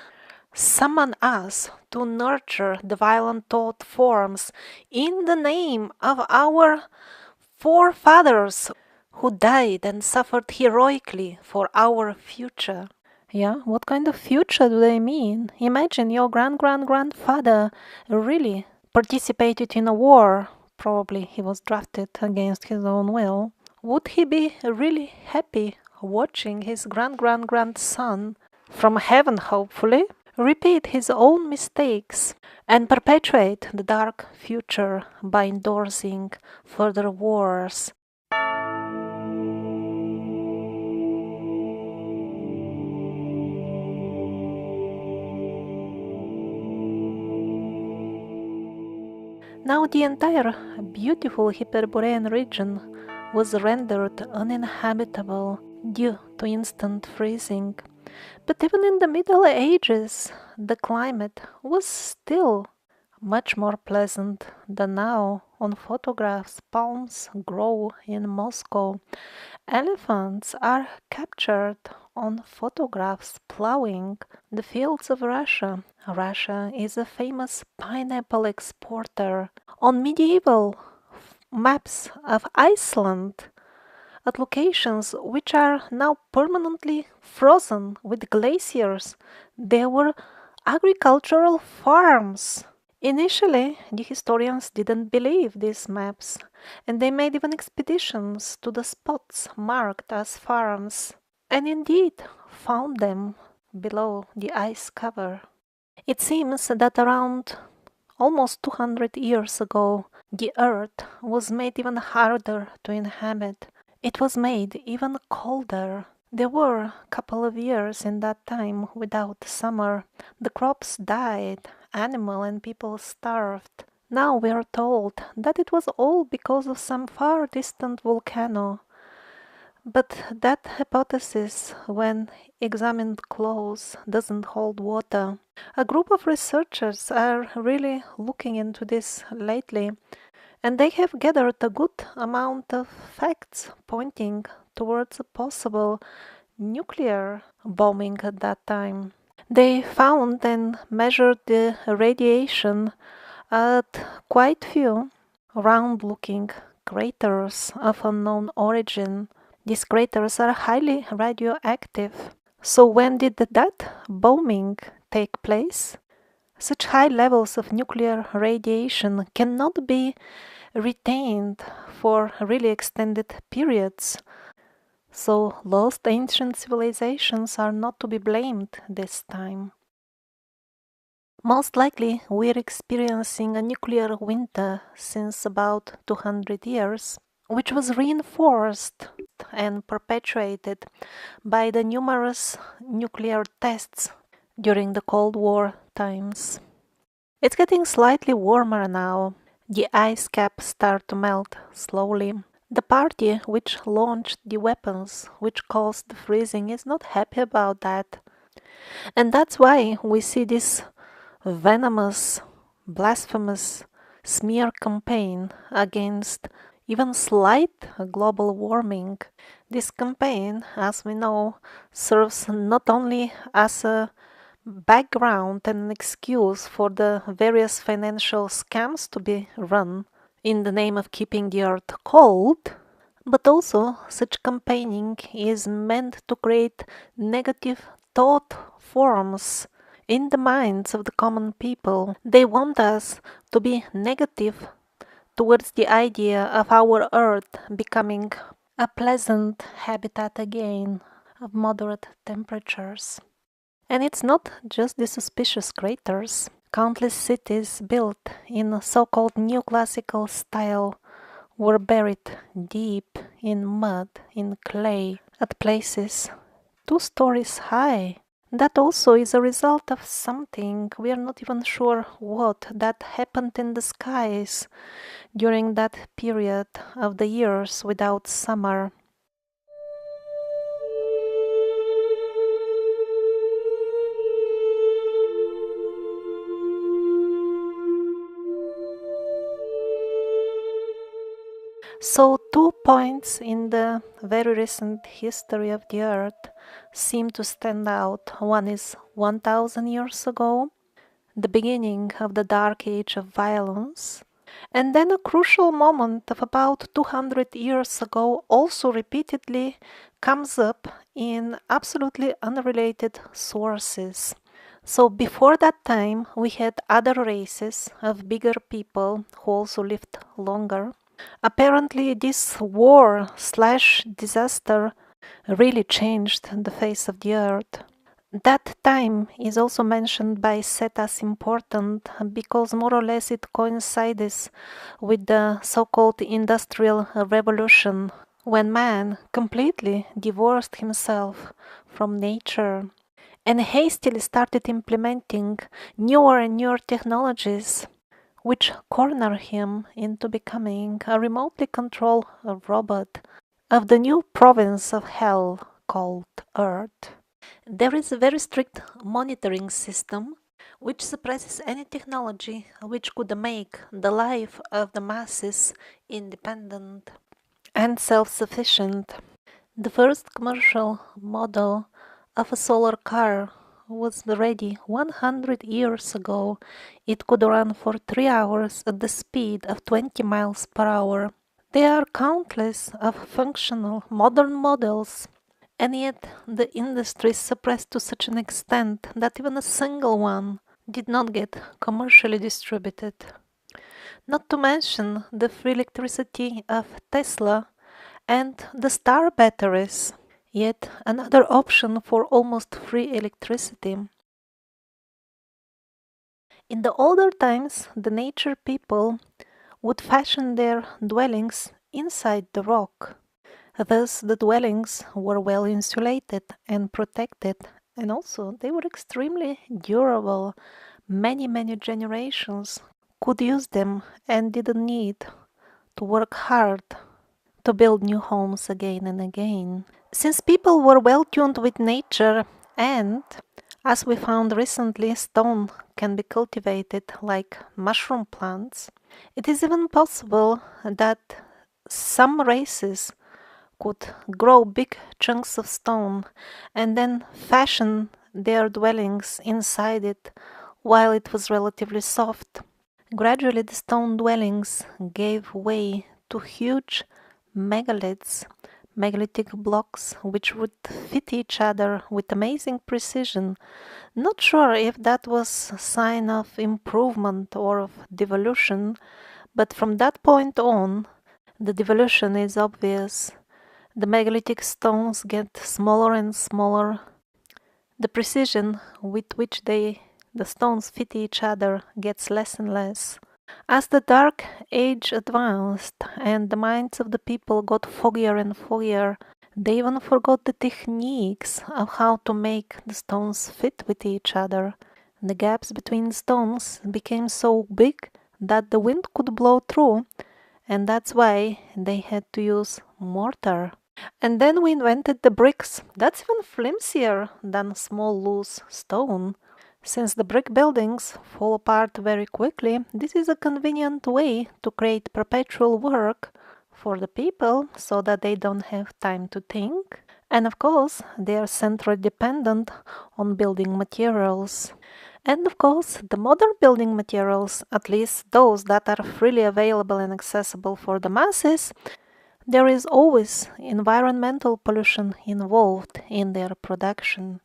summon us to nurture the violent thought forms in the name of our forefathers who died and suffered heroically for our future. Yeah, what kind of future do they mean? Imagine your grandfather really participated in a war. Probably he was drafted against his own will. Would he be really happy watching his grandson from heaven, hopefully, repeat his own mistakes and perpetuate the dark future by endorsing further wars? Now the entire beautiful Hyperborean region was rendered uninhabitable due to instant freezing. But even in the Middle Ages, the climate was still much more pleasant than now. On photographs, palms grow in Moscow. Elephants are captured on photographs plowing the fields of Russia. Russia is a famous pineapple exporter. On medieval maps of Iceland, at locations which are now permanently frozen with glaciers, there were agricultural farms. Initially, the historians didn't believe these maps, and they made even expeditions to the spots marked as farms, and indeed found them below the ice cover. It seems that around almost 200 years ago, the earth was made even harder to inhabit. It was made even colder. There were a couple of years in that time without summer. The crops died, animal and people starved. Now we are told that it was all because of some far distant volcano. But that hypothesis, when examined close, doesn't hold water. A group of researchers are really looking into this lately, and they have gathered a good amount of facts pointing towards a possible nuclear bombing at that time. They found and measured the radiation at quite few round-looking craters of unknown origin. These craters are highly radioactive. So when did that bombing take place. Such high levels of nuclear radiation cannot be retained for really extended periods. So lost ancient civilizations are not to be blamed this time. Most likely, we're experiencing a nuclear winter since about 200 years, which was reinforced and perpetuated by the numerous nuclear tests during the Cold War times. It's getting slightly warmer now. The ice caps start to melt slowly. The party which launched the weapons which caused the freezing is not happy about that. And that's why we see this venomous, blasphemous smear campaign against even slight global warming. This campaign, as we know, serves not only as a background and an excuse for the various financial scams to be run in the name of keeping the earth cold, but also such campaigning is meant to create negative thought forms in the minds of the common people. They want us to be negative towards the idea of our earth becoming a pleasant habitat again of moderate temperatures. And it's not just the suspicious craters. Countless cities built in so-called neoclassical style were buried deep in mud, in clay, at places 2 stories high. That also is a result of something, we are not even sure what, that happened in the skies during that period of the years without summer. So 2 points in the very recent history of the earth seem to stand out. One is 1000 years ago, the beginning of the dark age of violence, and then a crucial moment of about 200 years ago also repeatedly comes up in absolutely unrelated sources. So before that time we had other races of bigger people who also lived longer. Apparently this war/disaster really changed the face of the earth. That time is also mentioned by Seth as important because more or less it coincides with the so-called Industrial Revolution, when man completely divorced himself from nature and hastily started implementing newer and newer technologies which corner him into becoming a remotely controlled robot of the new province of hell called Earth. There is a very strict monitoring system which suppresses any technology which could make the life of the masses independent and self-sufficient. The first commercial model of a solar car was ready 100 years ago. It could run for 3 hours at the speed of 20 miles per hour. There are countless of functional modern models, and yet the industry is suppressed to such an extent that even a single one did not get commercially distributed. Not to mention the free electricity of Tesla and the star batteries, yet another option for almost free electricity. In the older times, the nature people would fashion their dwellings inside the rock. Thus, the dwellings were well insulated and protected, and also they were extremely durable. Many generations could use them and didn't need to work hard to build new homes again and again. Since people were well tuned with nature, and as we found recently, stone can be cultivated like mushroom plants, it is even possible that some races could grow big chunks of stone and then fashion their dwellings inside it while it was relatively soft. Gradually, the stone dwellings gave way to huge megaliths megalithic blocks which would fit each other with amazing precision. Not sure if that was a sign of improvement or of devolution, but from that point on, the devolution is obvious. The megalithic stones get smaller and smaller. The precision with which the stones fit each other gets less and less. As the Dark Age advanced and the minds of the people got foggier and foggier, they even forgot the techniques of how to make the stones fit with each other. The gaps between stones became so big that the wind could blow through, and that's why they had to use mortar. And then we invented the bricks. That's even flimsier than small loose stone. Since the brick buildings fall apart very quickly, this is a convenient way to create perpetual work for the people so that they don't have time to think. And of course, they are centrally dependent on building materials. And of course, the modern building materials, at least those that are freely available and accessible for the masses, there is always environmental pollution involved in their production.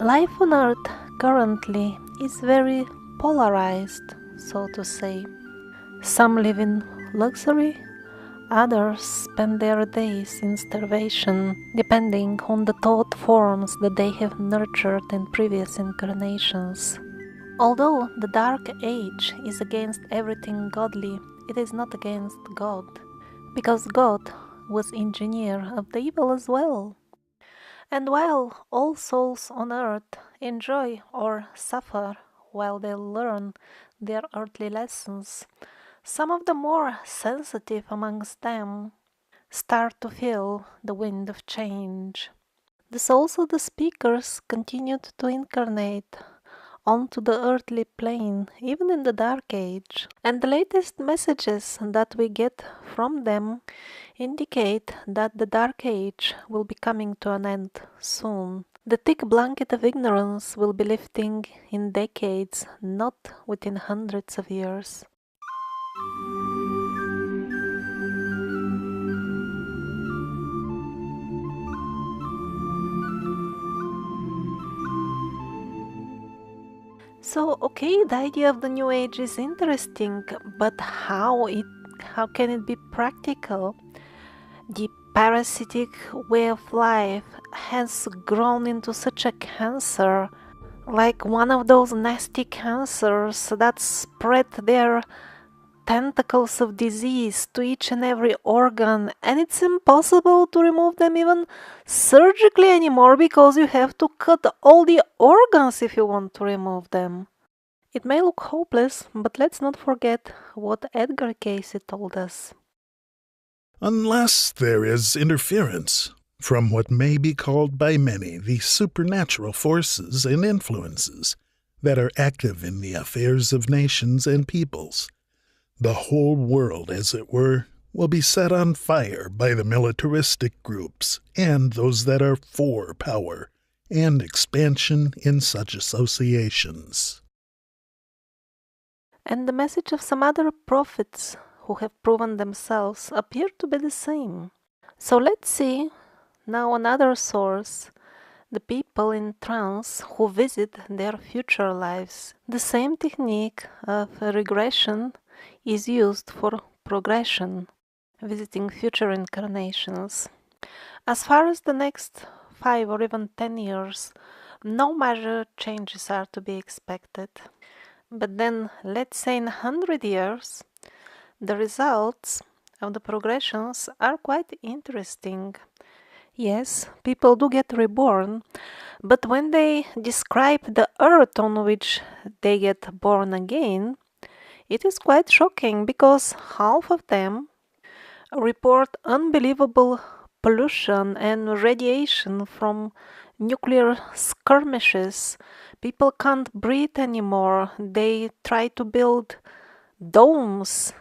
Life on Earth currently is very polarized, so to say. Some live in luxury, others spend their days in starvation, depending on the thought forms that they have nurtured in previous incarnations. Although the Dark Age is against everything godly, it is not against God, because God was engineer of the evil as well. And while all souls on earth enjoy or suffer while they learn their earthly lessons, some of the more sensitive amongst them start to feel the wind of change. The souls of the speakers continued to incarnate onto the earthly plane even in the Dark Age, and the latest messages that we get from them indicate that the Dark Age will be coming to an end soon. The thick blanket of ignorance will be lifting in decades, not within hundreds of years. So, okay, the idea of the New Age is interesting, but how can it be practical? The parasitic way of life has grown into such a cancer, like one of those nasty cancers that spread their tentacles of disease to each and every organ, and it's impossible to remove them even surgically anymore because you have to cut all the organs if you want to remove them. It may look hopeless, but let's not forget what Edgar Cayce told us. Unless there is interference from what may be called by many the supernatural forces and influences that are active in the affairs of nations and peoples, the whole world, as it were, will be set on fire by the militaristic groups and those that are for power and expansion in such associations. And the message of some other prophets who have proven themselves appear to be the same. So let's see now another source, the people in trance who visit their future lives. The same technique of regression is used for progression, visiting future incarnations. As far as the next 5 or even 10 years, no major changes are to be expected. But then, let's say in 100 years, the results of the progressions are quite interesting. Yes, people do get reborn, but when they describe the earth on which they get born again, it is quite shocking because half of them report unbelievable pollution and radiation from nuclear skirmishes. People can't breathe anymore. They try to build domes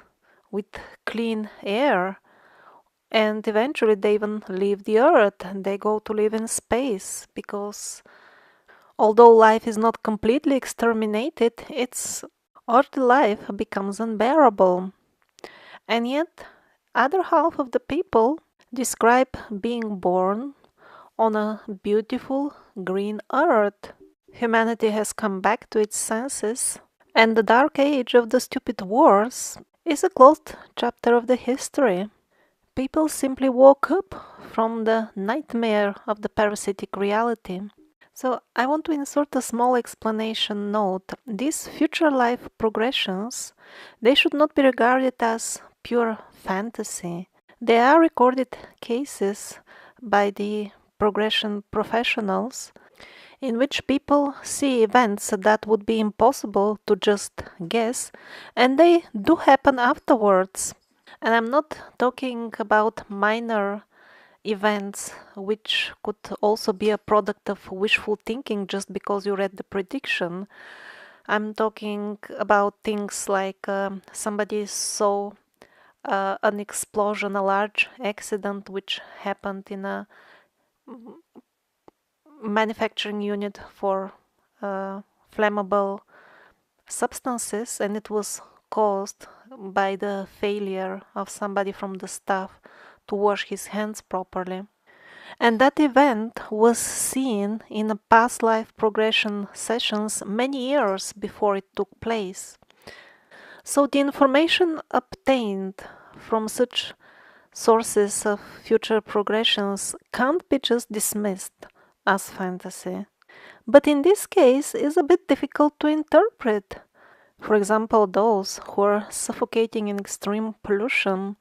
with clean air, and eventually they even leave the earth and they go to live in space, because although life is not completely exterminated, its earthly life becomes unbearable. And yet, other half of the people describe being born on a beautiful green earth. Humanity has come back to its senses, and the dark age of the stupid wars is a closed chapter of the history. People simply woke up from the nightmare of the parasitic reality. So I want to insert a small explanation note. These future life progressions, they should not be regarded as pure fantasy. They are recorded cases by the progression professionals in which people see events that would be impossible to just guess, and they do happen afterwards. And I'm not talking about minor events which could also be a product of wishful thinking just because you read the prediction. I'm talking about things like somebody saw an explosion, a large accident which happened in a manufacturing unit for flammable substances, and it was caused by the failure of somebody from the staff to wash his hands properly. And that event was seen in a past life progression sessions many years before it took place. So the information obtained from such sources of future progressions can't be just dismissed as fantasy. But in this case, it's a bit difficult to interpret. For example, those who are suffocating in extreme pollution,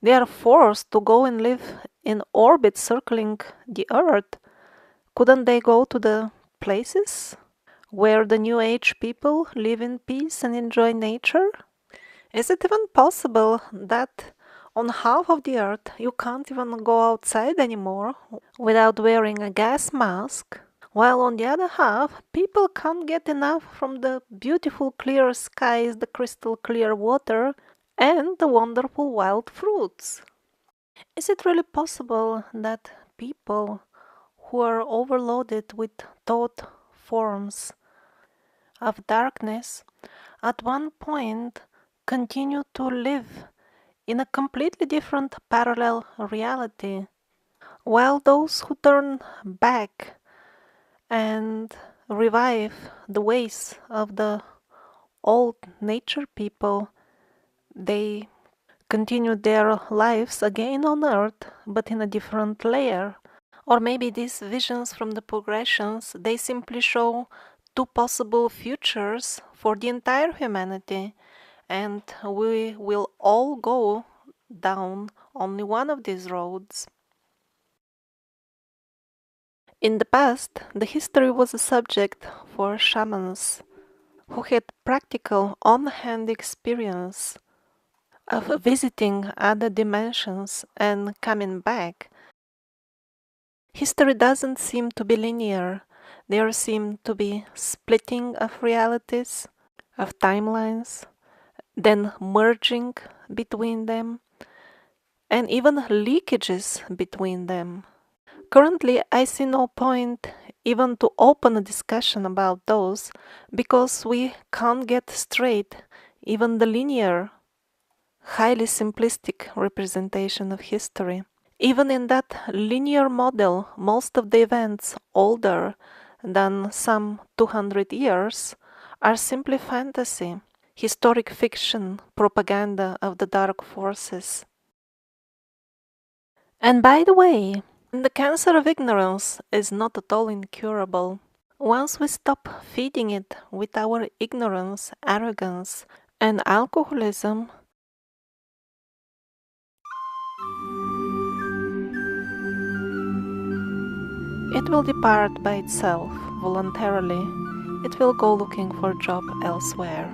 they are forced to go and live in orbit circling the Earth. Couldn't they go to the places where the New Age people live in peace and enjoy nature? Is it even possible that on half of the Earth you can't even go outside anymore without wearing a gas mask? While on the other half, people can't get enough from the beautiful clear skies, the crystal clear water, and the wonderful wild fruits. Is it really possible that people who are overloaded with thought forms of darkness at one point continue to live in a completely different parallel reality, while those who turn back and revive the ways of the old nature people, they continue their lives again on earth but in a different layer? Or maybe these visions from the progressions, they simply show two possible futures for the entire humanity, and we will all go down only one of these roads. In the past, the history was a subject for shamans who had practical on-hand experience of visiting other dimensions and coming back. History doesn't seem to be linear. There seem to be splitting of realities, of timelines, then merging between them, and even leakages between them. Currently, I see no point even to open a discussion about those, because we can't get straight even the linear, highly simplistic representation of history. Even in that linear model, most of the events older than some 200 years are simply fantasy, historic fiction, propaganda of the dark forces. And by the way, the cancer of ignorance is not at all incurable. Once we stop feeding it with our ignorance, arrogance, and alcoholism, it will depart by itself voluntarily. It will go looking for a job elsewhere.